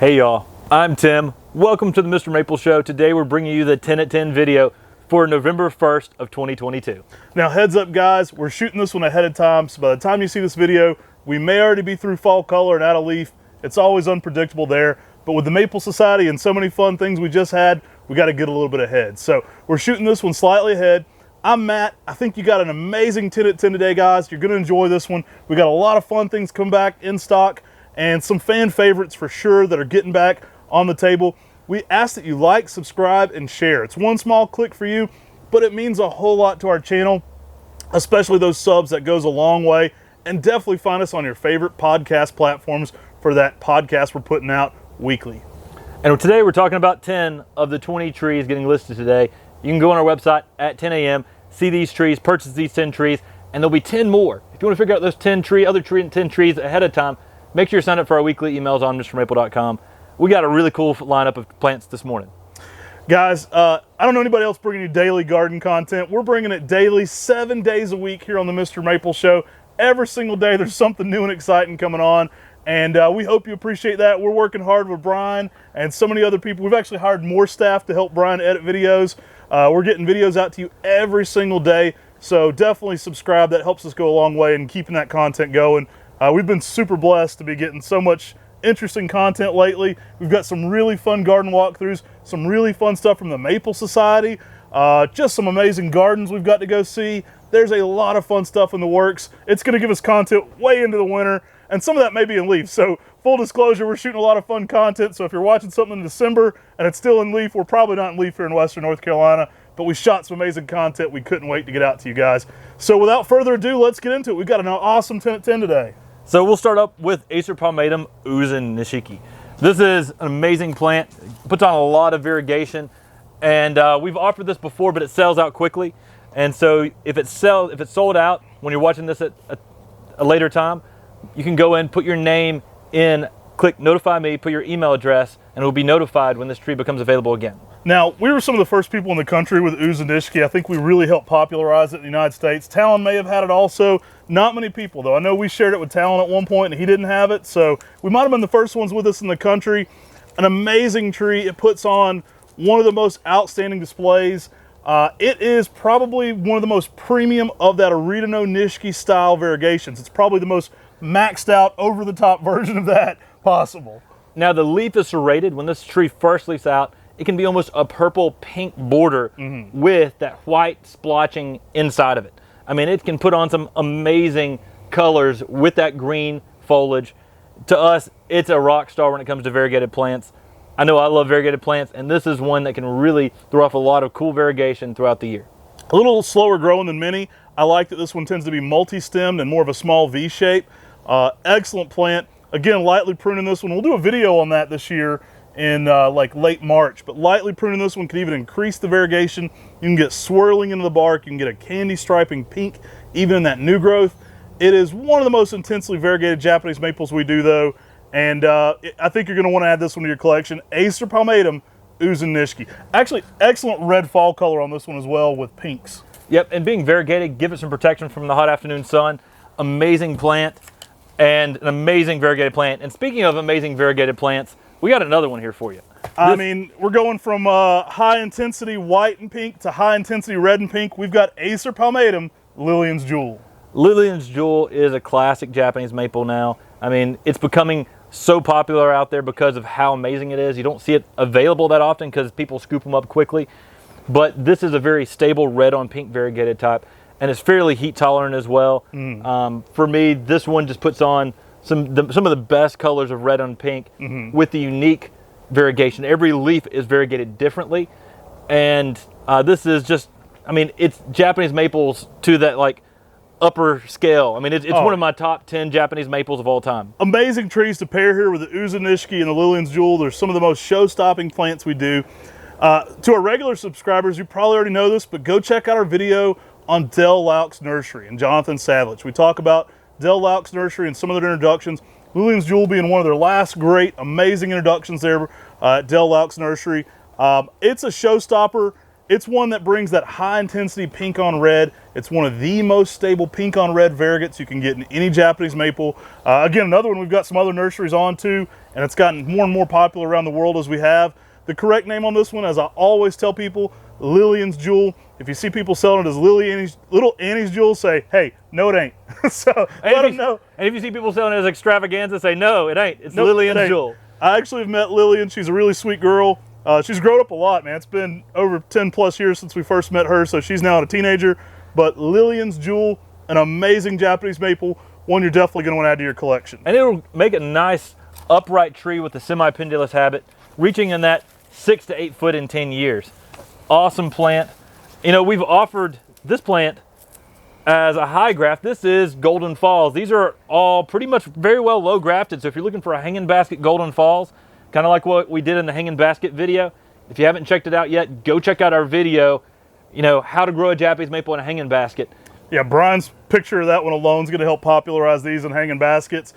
Hey y'all, I'm Tim. Welcome to the Mr. Maple Show. Today we're bringing you the 10 at 10 video for November 1st of 2022. Now heads up guys, we're shooting this one ahead of time, so by the time you see this video, we may already be through fall color and out of leaf. It's always unpredictable there, but with the Maple Society and so many fun things we just had, we got to get a little bit ahead. So we're shooting this one slightly ahead. I'm Matt. I think you got an amazing 10 at 10 today, guys. You're going to enjoy this one. We got a lot of fun things come back in stock and some fan favorites for sure that are getting back on the table. We ask that you like, subscribe, and share. It's one small click for you, but it means a whole lot to our channel, especially those subs. That goes a long way. And definitely find us on your favorite podcast platforms for that podcast we're putting out weekly. And today we're talking about 10 of the 20 trees getting listed today. You can go on our website at 10 a.m., see these trees, purchase these 10 trees, and there'll be 10 more. If you want to figure out those 10 trees ahead of time, make sure you sign up for our weekly emails on MrMaple.com. We got a really cool lineup of plants this morning. Guys, I don't know anybody else bringing you daily garden content. We're bringing it daily, 7 days a week here on the Mr. Maple Show. Every single day there's something new and exciting coming on, and we hope you appreciate that. We're working hard with Brian and so many other people. We've actually hired more staff to help Brian edit videos. We're getting videos out to you every single day, so definitely subscribe. That helps us go a long way in keeping that content going. We've been super blessed to be getting so much interesting content lately. We've got some really fun garden walkthroughs, some really fun stuff from the Maple Society, just some amazing gardens we've got to go see. There's a lot of fun stuff in the works. It's going to give us content way into the winter, and some of that may be in leaf. So full disclosure, we're shooting a lot of fun content. So if you're watching something in December and it's still in leaf, we're probably not in leaf here in Western North Carolina, but we shot some amazing content we couldn't wait to get out to you guys. So without further ado, let's get into it. We've got an awesome 10 at 10 today. So we'll start up with Acer palmatum Uzen nishiki. This is an amazing plant. It puts on a lot of variegation, and we've offered this before, but it sells out quickly. And so if it's sold out when you're watching this at a later time, you can go in, put your name in, click notify me, put your email address, and we'll be notified when this tree becomes available again. Now, we were some of the first people in the country with Uzen nishiki. I think we really helped popularize it in the United States. Talon may have had it also. Not many people, though. I know we shared it with Talon at one point, and he didn't have it, so we might have been the first ones with us in the country. An amazing tree. It puts on one of the most outstanding displays. It is probably one of the most premium of that Aretino nishiki style variegations. It's probably the most maxed out, over-the-top version of that possible. Now, the leaf is serrated. When this tree first leaves out, it can be almost a purple-pink border with that white splotching inside of it. I mean, it can put on some amazing colors with that green foliage. To us, it's a rock star when it comes to variegated plants. I know I love variegated plants, and this is one that can really throw off a lot of cool variegation throughout the year. A little slower growing than many. I like that this one tends to be multi-stemmed and more of a small V shape. Excellent plant. Again, lightly pruning this one. We'll do a video on that this year in like late March, but lightly pruning this one can even increase the variegation. You can get swirling into the bark. You can get a candy striping pink even in that new growth. It is one of the most intensely variegated Japanese maples we do, though, and I think you're going to want to add this one to your collection. Acer palmatum Uzen nishiki. Actually, excellent red fall color on this one as well with pinks. Yep, and being variegated, give it some protection from the hot afternoon sun. Amazing plant, and an amazing variegated plant. And speaking of amazing variegated plants, we got another one here for you. I mean, we're going from high intensity white and pink to high intensity red and pink. We've got Acer palmatum, Lileeanne's Jewel. Lileeanne's Jewel is a classic Japanese maple now. I mean, it's becoming so popular out there because of how amazing it is. You don't see it available that often because people scoop them up quickly. But this is a very stable red on pink variegated type, and it's fairly heat tolerant as well. For me, this one just puts on some of the best colors of red on pink with the unique variegation. Every leaf is variegated differently, and this is just, I mean, it's Japanese maples to that like upper scale. I mean, it's one of my top 10 Japanese maples of all time. Amazing trees to pair here with the Uzen nishiki and the Lileeanne's Jewel. They're some of the most show-stopping plants we do. To our regular subscribers, you probably already know this, but go check out our video on Dell Laux Nursery and Jonathan Savage. We talk about Dell Laux Nursery and some of their introductions. Lileeanne's Jewel being one of their last great, amazing introductions there at Dell Laux Nursery. It's a showstopper. It's one that brings that high intensity pink on red. It's one of the most stable pink on red variegates you can get in any Japanese maple. Again, another one we've got some other nurseries on too, and it's gotten more and more popular around the world as we have. The correct name on this one, as I always tell people, Lileeanne's Jewel. If you see people selling it as Little Annie's Jewel, say, hey, no it ain't. So let them know. And if you see people selling it as extravaganza, say, no, it ain't. It's Nope, Lileeanne's Jewel. I actually have met Lileeanne. She's a really sweet girl. She's grown up a lot, man. It's been over 10 plus years since we first met her, so she's now a teenager. But Lileeanne's Jewel, an amazing Japanese maple, one you're definitely going to want to add to your collection. And it'll make a nice upright tree with a semi-pendulous habit, reaching in that 6 to 8 foot in 10 years. Awesome plant. You know, we've offered this plant as a high graft. This is Golden Falls. These are all pretty much very well low grafted. So if you're looking for a hanging basket Golden Falls, kind of like what we did in the hanging basket video, if you haven't checked it out yet, go check out our video, you know, how to grow a Japanese maple in a hanging basket. Yeah, Brian's picture of that one alone is going to help popularize these in hanging baskets.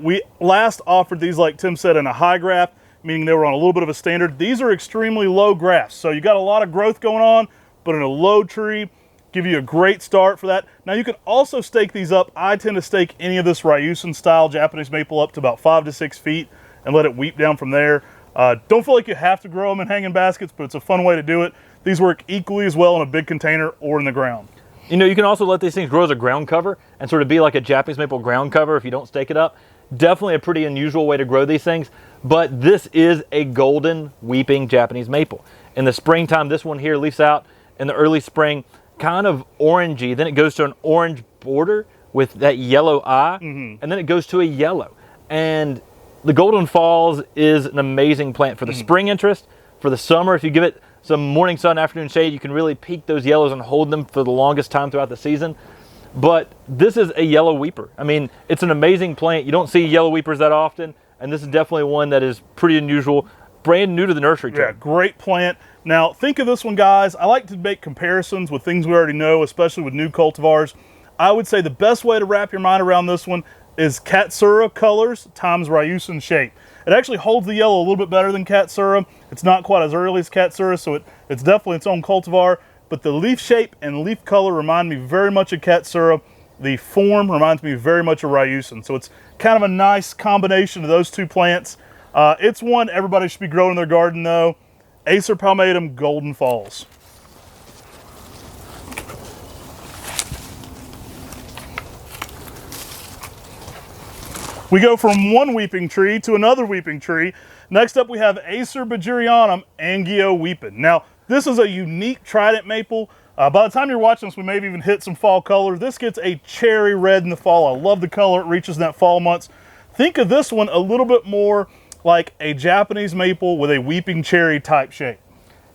We last offered these, like Tim said, in a high graft, meaning they were on a little bit of a standard. These are extremely low grafts, so you got a lot of growth going on, but in a low tree, give you a great start for that. Now you can also stake these up. I tend to stake any of this Ryusen style Japanese maple up to about 5 to 6 feet and let it weep down from there. Don't feel like you have to grow them in hanging baskets, but it's a fun way to do it. These work equally as well in a big container or in the ground. You know, you can also let these things grow as a ground cover and sort of be like a Japanese maple ground cover if you don't stake it up. Definitely a pretty unusual way to grow these things, but this is a golden weeping Japanese maple. In the springtime, this one here leaves out in the early spring, kind of orangey. Then it goes to an orange border with that yellow eye, and then it goes to a yellow. And the Golden Falls is an amazing plant for the spring interest. For the summer, if you give it some morning sun, afternoon shade, you can really peak those yellows and hold them for the longest time throughout the season. But this is a yellow weeper. I mean, it's an amazing plant. You don't see yellow weepers that often, and this is definitely one that is pretty unusual, brand new to the nursery trade. Yeah, great plant. Now, think of this one, guys. I like to make comparisons with things we already know, especially with new cultivars. I would say the best way to wrap your mind around this one is Katsura colors times Ryusen shape. It actually holds the yellow a little bit better than Katsura. It's not quite as early as Katsura, so it's definitely its own cultivar. But the leaf shape and leaf color remind me very much of Katsura. The form reminds me very much of Ryusen. So it's kind of a nice combination of those two plants. It's one everybody should be growing in their garden though. Acer palmatum Golden Falls. We go from one weeping tree to another weeping tree. Next up we have Acer buergerianum Angyo Weeping. Now this is a unique trident maple. By the time you're watching this, we may have even hit some fall color. This gets a cherry red in the fall. I love the color. It reaches in that fall months. Think of this one a little bit more like a Japanese maple with a weeping cherry type shape.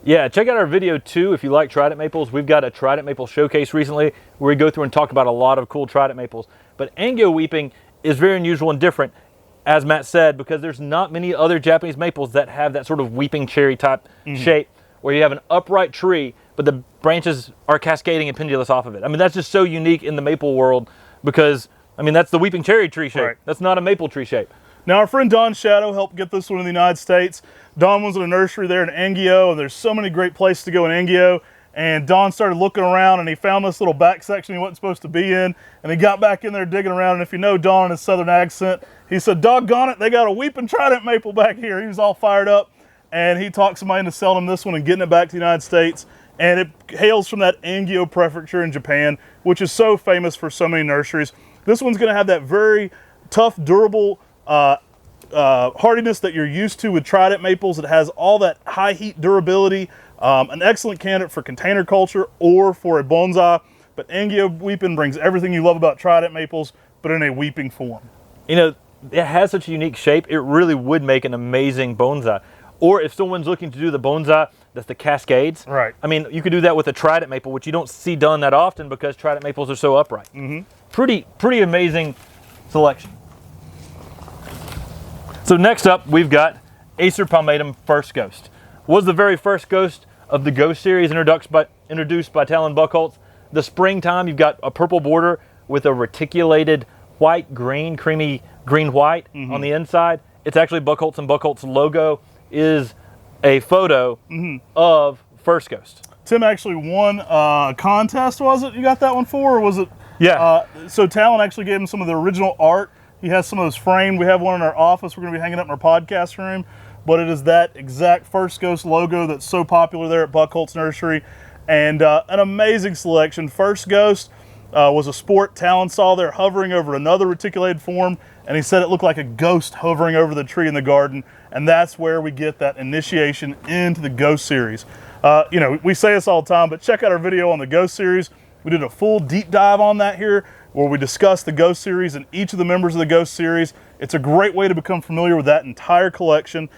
Yeah, check out our video too if you like trident maples. We've got a trident maple showcase recently where we go through and talk about a lot of cool trident maples. But Angyo Weeping is very unusual and different, as Matt said, because there's not many other Japanese maples that have that sort of weeping cherry type shape where you have an upright tree, but the branches are cascading and pendulous off of it. I mean, that's just so unique in the maple world because, I mean, that's the weeping cherry tree shape. Right. That's not a maple tree shape. Now, our friend Don Shadow helped get this one in the United States. Don was in a nursery there in Angyo, and there's so many great places to go in Angyo. And Don started looking around, and he found this little back section he wasn't supposed to be in. And he got back in there digging around. And if you know Don and his southern accent, he said, "Doggone it, they got a weeping trident maple back here." He was all fired up. And he talked somebody into selling him this one and getting it back to the United States. And it hails from that Angyo prefecture in Japan, which is so famous for so many nurseries. This one's going to have that very tough, durable hardiness that you're used to with trident maples. It has all that high heat durability. An excellent candidate for container culture or for a bonsai. But Angyo Weeping brings everything you love about trident maples, but in a weeping form. You know, it has such a unique shape, it really would make an amazing bonsai. Or if someone's looking to do the bonsai, that's the cascades. Right. I mean, you could do that with a trident maple, which you don't see done that often because trident maples are so upright. Pretty amazing selection. So next up, we've got Acer palmatum First Ghost. Was the very first ghost of the Ghost series introduced by Talon Buchholz. The springtime, you've got a purple border with a reticulated white-green, creamy green-white on the inside. It's actually Buchholz, and Buchholz's logo is a photo of First Ghost. Tim actually won a contest, was it? You got that one for, or was it? Yeah. So Talon actually gave him some of the original art. He has some of those framed. We have one in our office. We're going to be hanging up in our podcast room. But it is that exact First Ghost logo that's so popular there at Buckholtz Nursery. And an amazing selection. First Ghost was a sport Talon saw there hovering over another reticulated form, and he said it looked like a ghost hovering over the tree in the garden. And that's where we get that initiation into the Ghost series. You know, we say this all the time, but check out our video on the Ghost series. We did a full deep dive on that here, where we discussed the Ghost series and each of the members of the Ghost series. It's a great way to become familiar with that entire collection.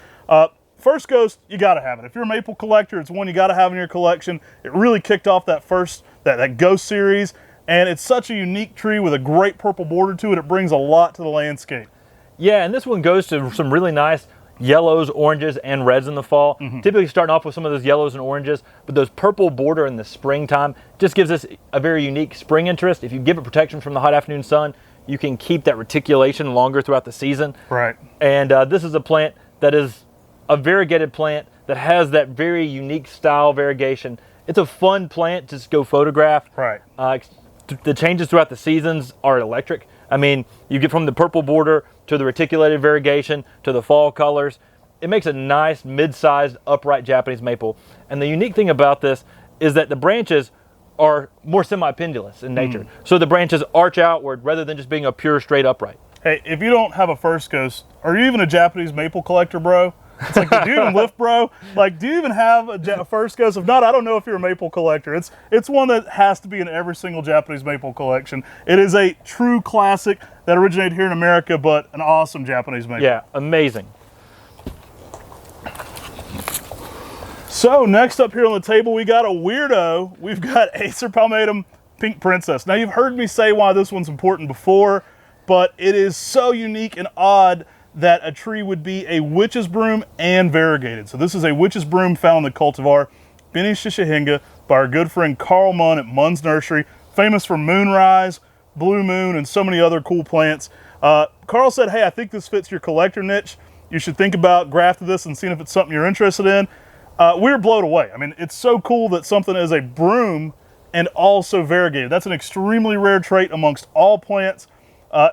First Ghost, you gotta have it. If you're a maple collector, it's one you gotta have in your collection. It really kicked off that that Ghost series, and it's such a unique tree with a great purple border to it. It brings a lot to the landscape. Yeah, and this one goes to some really nice yellows, oranges, and reds in the fall. Typically starting off with some of those yellows and oranges, but those purple border in the springtime just gives us a very unique spring interest. If you give it protection from the hot afternoon sun, you can keep that reticulation longer throughout the season. Right. And this is a plant that is a variegated plant that has that very unique style variegation. It's a fun plant to just go photograph. Right. The changes throughout the seasons are electric. I mean, you get from the purple border to the reticulated variegation to the fall colors. It makes a nice mid-sized upright Japanese maple. And the unique thing about this is that the branches are more semi-pendulous in nature. So the branches arch outward rather than just being a pure straight upright. Hey, if you don't have a First Ghost, are you even a Japanese maple collector, bro? It's like, do you even lift, bro? Like, do you even have a First Ghost? If not, I don't know if you're a maple collector. It's one that has to be in every single Japanese maple collection. It is a true classic that originated here in America, but an awesome Japanese maple. Yeah, amazing. So next up here on the table, we got a weirdo. We've got Acer palmatum Pink Princess. Now, you've heard me say why this one's important before, but it is so unique and odd that a tree would be a witch's broom and variegated. So this is a witch's broom found in the cultivar Beni Shishihinga by our good friend Carl Munn at Munn's Nursery, famous for Moonrise, Blue Moon, and so many other cool plants. Carl said, hey, I think this fits your collector niche. You should think about grafting this and seeing if it's something you're interested in. We were blown away. I mean, it's so cool that something is a broom and also variegated. That's an extremely rare trait amongst all plants.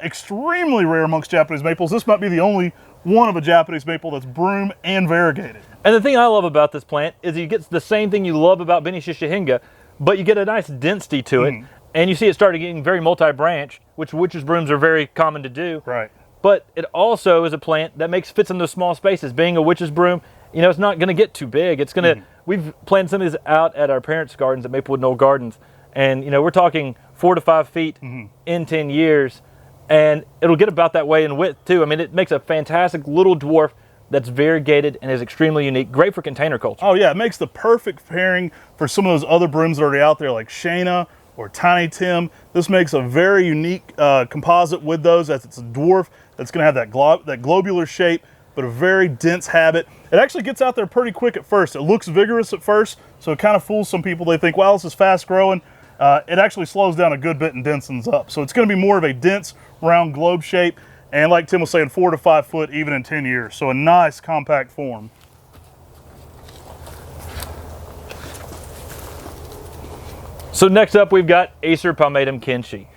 Extremely rare amongst Japanese maples. This might be the only one of a Japanese maple that's broom and variegated. And the thing I love about this plant is you get the same thing you love about Beni Shishihinga, but you get a nice density to it, and you see it started getting very multi-branch, which witch's brooms are very common to do. Right. But it also is a plant that fits in those small spaces. Being a witch's broom, you know, it's not going to get too big. It's going to. We've planted some of these out at our parents' gardens at Maplewood Knoll Gardens, and you know, we're talking 4 to 5 feet in 10 years. And it'll get about that way in width too. I mean, it makes a fantastic little dwarf that's variegated and is extremely unique. Great for container culture. Oh yeah, it makes the perfect pairing for some of those other brooms that are already out there like Shayna or Tiny Tim. This makes a very unique composite with those, as it's a dwarf that's gonna have that globular shape, but a very dense habit. It actually gets out there pretty quick at first. It looks vigorous at first, so it kind of fools some people. They think, wow, this is fast growing. It actually slows down a good bit and densens up. So it's going to be more of a dense, round globe shape. And like Tim was saying, 4 to 5 foot even in 10 years. So a nice compact form. So next up, we've got Acer palmatum Kinshi.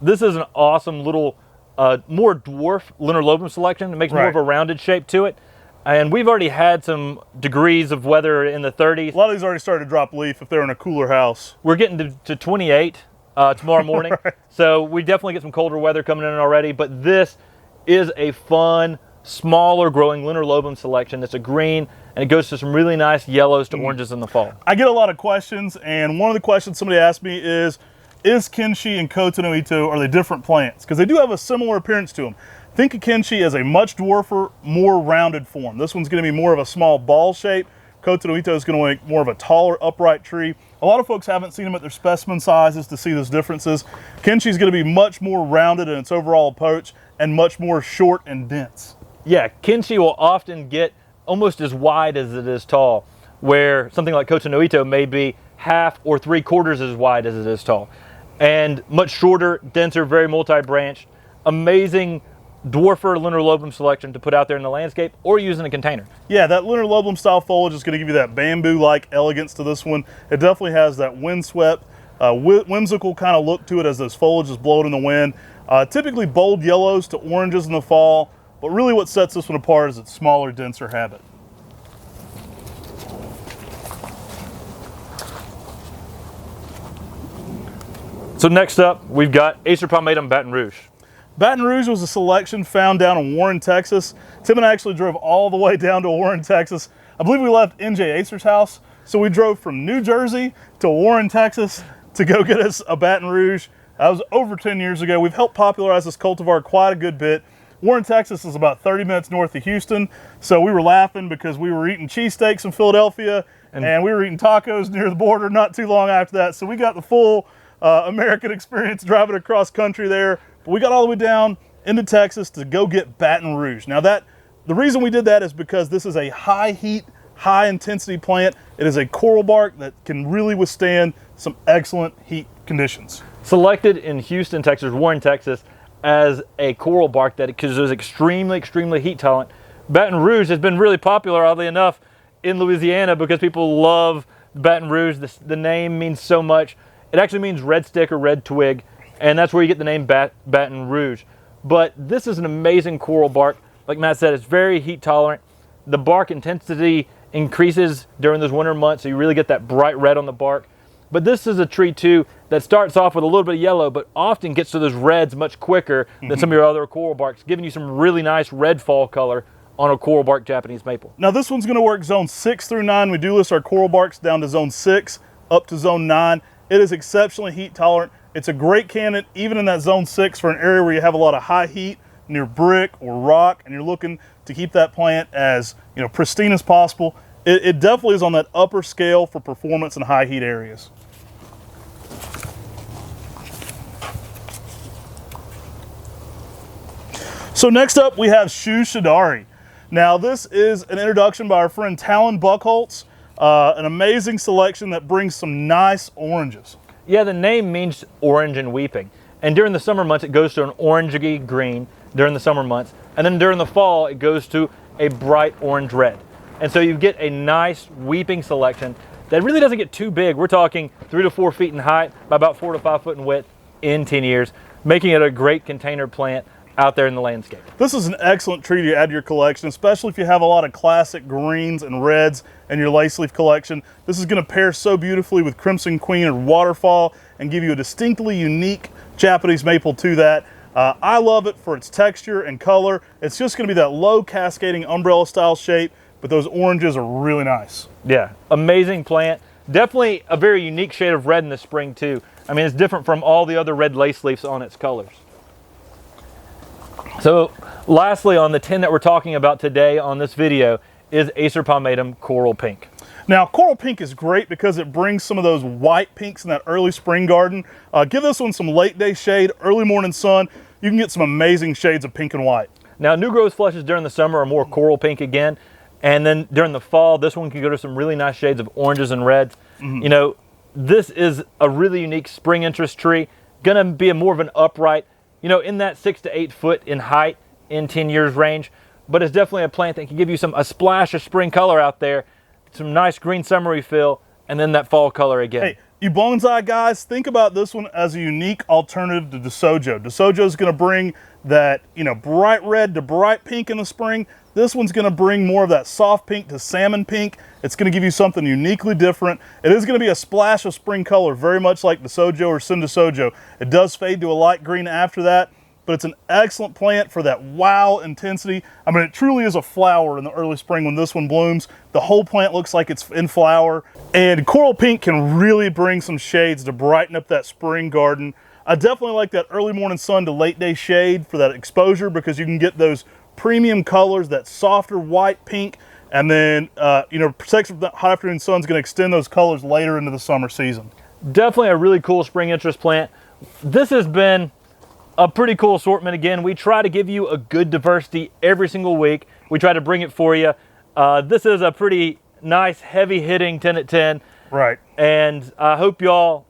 This is an awesome little, more dwarf linear selection. It makes more of a rounded shape to it. And we've already had some degrees of weather in the 30s. A lot of these already started to drop leaf if they're in a cooler house. We're getting to 28 tomorrow morning. Right. So we definitely get some colder weather coming in already. But this is a fun, smaller growing lunar lobum selection. It's a green, and it goes to some really nice yellows to oranges in the fall. I get a lot of questions, and one of the questions somebody asked me is Kinshi and Koto no Ito, are they different plants? Because they do have a similar appearance to them. Think of Kinshi as a much dwarfer, more rounded form. This one's going to be more of a small ball shape. Koto no Ito is going to make more of a taller, upright tree. A lot of folks haven't seen them at their specimen sizes to see those differences. Kinshi is going to be much more rounded in its overall approach and much more short and dense. Yeah, Kinshi will often get almost as wide as it is tall, where something like Koto no Ito may be half or 3/4 as wide as it is tall. And much shorter, denser, very multi-branched, amazing dwarfer linear selection to put out there in the landscape or use in a container. Yeah, that linear style foliage is going to give you that bamboo-like elegance to this one. It definitely has that windswept, whimsical kind of look to it as those foliage is blowing in the wind. Typically bold yellows to oranges in the fall, but really what sets this one apart is its smaller, denser habit. So next up, we've got Acer palmatum Baton Rouge. Baton Rouge was a selection found down in Warren, Texas. Tim and I actually drove all the way down to Warren, Texas. I believe we left NJ Acer's house, so we drove from New Jersey to Warren, Texas to go get us a Baton Rouge. That was over 10 years ago. We've helped popularize this cultivar quite a good bit. Warren, Texas is about 30 minutes north of Houston, so we were laughing because we were eating cheesesteaks in Philadelphia and we were eating tacos near the border not too long after that. So we got the full American experience driving across country there. But we got all the way down into Texas to go get Baton Rouge. Now the reason we did that is because this is a high heat, high intensity plant. It is a coral bark that can really withstand some excellent heat conditions. Selected in Houston, Texas, Warren, Texas, as a coral bark because it was extremely, extremely heat tolerant. Baton Rouge has been really popular, oddly enough, in Louisiana because people love Baton Rouge. The name means so much. It actually means red stick or red twig, and that's where you get the name Baton Rouge. But this is an amazing coral bark. Like Matt said, it's very heat tolerant. The bark intensity increases during those winter months, so you really get that bright red on the bark. But this is a tree too that starts off with a little bit of yellow, but often gets to those reds much quicker than some of your other coral barks, giving you some really nice red fall color on a coral bark Japanese maple. Now this one's going to work zone 6 through 9. We do list our coral barks down to zone 6 up to zone 9. It is exceptionally heat tolerant. It's a great candidate even in that zone 6 for an area where you have a lot of high heat near brick or rock and you're looking to keep that plant as pristine as possible. It definitely is on that upper scale for performance in high heat areas. So next up we have Shu Shidari. Now this is an introduction by our friend Talon Buckholtz. An amazing selection that brings some nice oranges. Yeah, the name means orange and weeping. And during the summer months, it goes to an orangey green during the summer months. And then during the fall, it goes to a bright orange red. And so you get a nice weeping selection that really doesn't get too big. We're talking 3 to 4 feet in height by about 4 to 5 foot in width in 10 years, making it a great container plant out there in the landscape. This is an excellent tree to add to your collection, especially if you have a lot of classic greens and reds in your lace leaf collection. This is going to pair so beautifully with Crimson Queen or Waterfall and give you a distinctly unique Japanese maple to that. I love it for its texture and color. It's just going to be that low cascading umbrella style shape, but those oranges are really nice. Yeah, amazing plant. Definitely a very unique shade of red in the spring too. I mean, it's different from all the other red lace leaves on its colors. So lastly, on the 10 that we're talking about today on this video is Acer palmatum Coral Pink. Now, Coral Pink is great because it brings some of those white pinks in that early spring garden. Give this one some late day shade, early morning sun. You can get some amazing shades of pink and white. Now, new growth flushes during the summer are more coral pink again. And then during the fall, this one can go to some really nice shades of oranges and reds. This is a really unique spring interest tree. Gonna be more of an upright, in that 6 to 8 foot in height in 10 years range, but it's definitely a plant that can give you a splash of spring color out there, some nice green summery feel, and then that fall color again. Hey, you bonsai guys, think about this one as a unique alternative to DeSojo. DeSojo is going to bring that, bright red to bright pink in the spring. This one's going to bring more of that soft pink to salmon pink. It's going to give you something uniquely different. It is going to be a splash of spring color, very much like DeSojo or Sin DeSojo. It does fade to a light green after that, but it's an excellent plant for that wow intensity. I mean, it truly is a flower in the early spring when this one blooms. The whole plant looks like it's in flower, and Coral Pink can really bring some shades to brighten up that spring garden. I definitely like that early morning sun to late day shade for that exposure because you can get those premium colors, that softer white pink, and then, protection from the hot afternoon sun is going to extend those colors later into the summer season. Definitely a really cool spring interest plant. This has been a pretty cool assortment. Again, we try to give you a good diversity every single week. We try to bring it for you. This is a pretty nice, heavy hitting 10 at 10. Right. And I hope y'all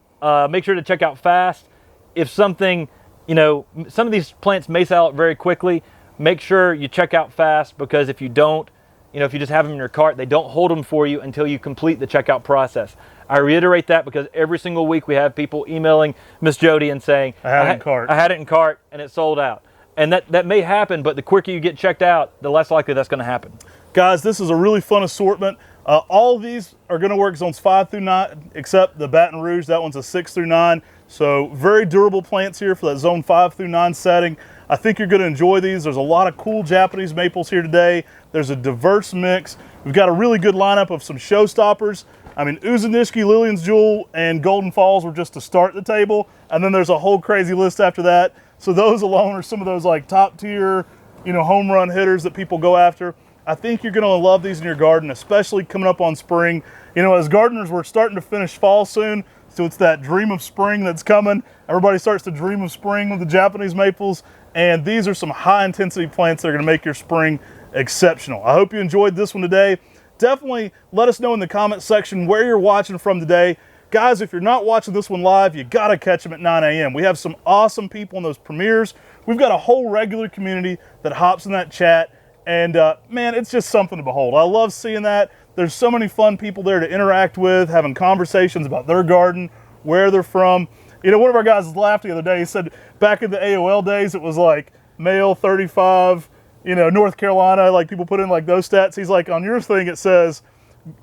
make sure to check out fast. If something, some of these plants may sell out very quickly, make sure you check out fast, because if you don't, if you just have them in your cart, they don't hold them for you until you complete the checkout process. I reiterate that because every single week we have people emailing Miss Jody and saying, I had it in cart and it sold out. And that may happen, but the quicker you get checked out, the less likely that's going to happen. Guys, this is a really fun assortment. All of these are going to work zones 5 through 9, except the Baton Rouge. That one's a 6 through 9. So very durable plants here for that zone 5 through 9 setting. I think you're going to enjoy these. There's a lot of cool Japanese maples here today. There's a diverse mix. We've got a really good lineup of some showstoppers. I mean, Uzen, nishiki, Lileeanne's Jewel, and Golden Falls were just to start the table. And then there's a whole crazy list after that. So those alone are some of those like top tier, home run hitters that people go after. I think you're going to love these in your garden, especially coming up on spring. As gardeners, we're starting to finish fall soon. So it's that dream of spring that's coming. Everybody starts to dream of spring with the Japanese maples. And these are some high intensity plants that are going to make your spring exceptional. I hope you enjoyed this one today. Definitely let us know in the comment section where you're watching from today. Guys, if you're not watching this one live, you got to catch them at 9 a.m. We have some awesome people in those premieres. We've got a whole regular community that hops in that chat. And man, it's just something to behold. I love seeing that. There's so many fun people there to interact with, having conversations about their garden, where they're from. One of our guys laughed the other day. He said back in the AOL days, it was like male 35, North Carolina, like people put in like those stats. He's like, on your thing, it says,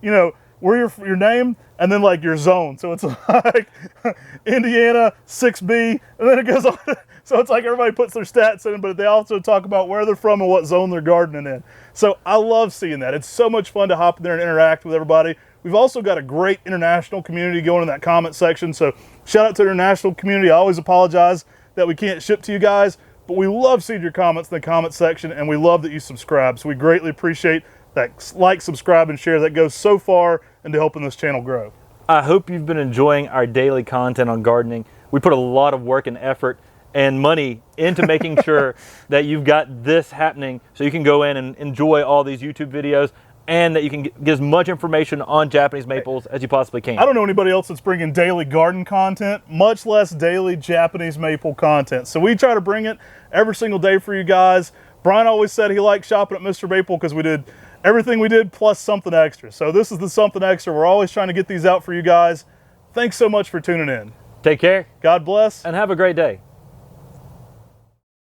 where your name and then like your zone. So it's like Indiana 6B, and then it goes on. So it's like everybody puts their stats in, but they also talk about where they're from and what zone they're gardening in. So I love seeing that. It's so much fun to hop in there and interact with everybody. We've also got a great international community going in that comment section. So shout out to the international community. I always apologize that we can't ship to you guys, but we love seeing your comments in the comment section, and we love that you subscribe. So we greatly appreciate that like, subscribe, and share. That goes so far into helping this channel grow. I hope you've been enjoying our daily content on gardening. We put a lot of work and effort and money into making sure that you've got this happening so you can go in and enjoy all these YouTube videos, and that you can get as much information on Japanese maples as you possibly can. I don't know anybody else that's bringing daily garden content, much less daily Japanese maple content. So we try to bring it every single day for you guys. Brian always said he liked shopping at MrMaple because we did everything we did plus something extra. So this is the something extra. We're always trying to get these out for you guys. Thanks so much for tuning in. Take care. God bless. And have a great day.